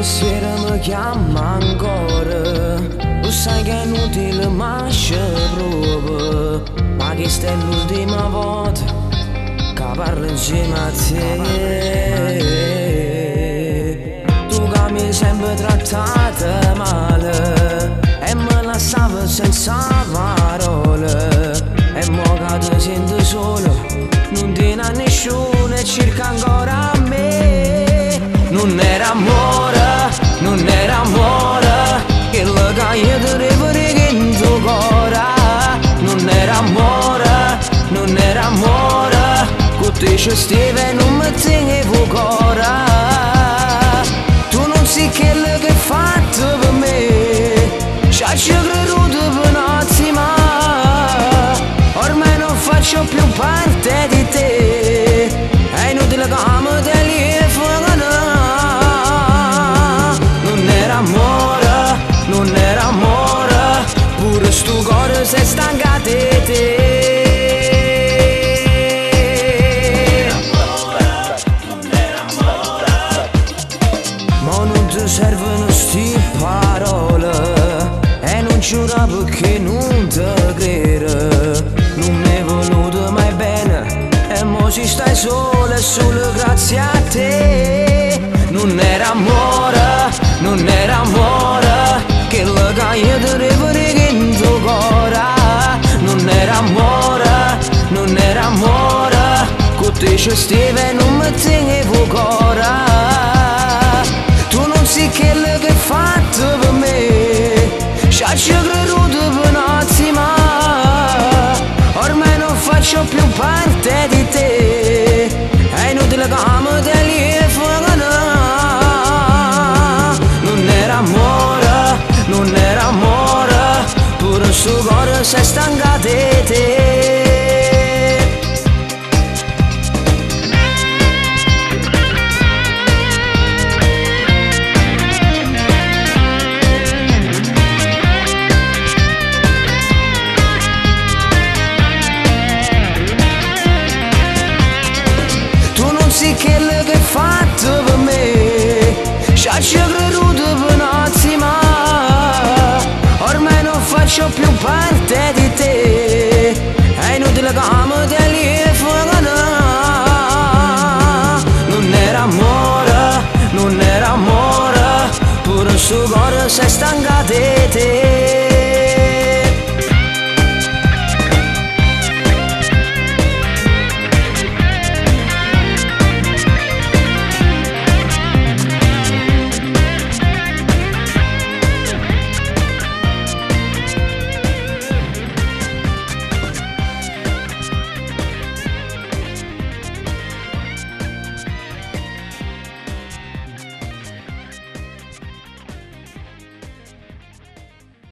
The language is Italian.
sera mi chiama ancora, lo sai che è inutile ma ci provo, ma questa è l'ultima volta che parlo insieme a te. Tu che mi hai sempre trattata male e me lasciava senza parole, e mo che ti sento solo non tieni a nessuno e cerca ancora a me. Non era amore, non era amore, quello che io ti ricordo in tuo cuore. Non era amore, non era amore, con te ci stavo e non mi tenevo cuore. Tu non sai quello che hai fatto per me, ci hai creduto per un attimo, ormai non faccio più parte di te, è inutile che mi telefoni. Non era amore, pure sto cuore si è stancato di te. Non era amore, ma non ti servono sti parole, e non giuro perché non ti credo. Non mi è voluto mai bene e mo ci stai solo e solo grazie a te. Non era amore, non era amore, quello che io ti ricordo in tuo cuore. Non era amore, non era amore, con te ci stavo e non mi tenevo cuore. Tu non sai quello che hai fatto per me, ci hai creduto per un attimo, ormai non faccio più parte di te, è inutile che mi telefoni. Non era amore, pure sto cuore si è stancato di te. Tu non sai quello che hai fatto per me, ci hai creduto per un attimo, ormai non faccio più parte di te, è inutile che mi telefoni. Non era amore, non era amore, pure sto cuore si è stancato di te.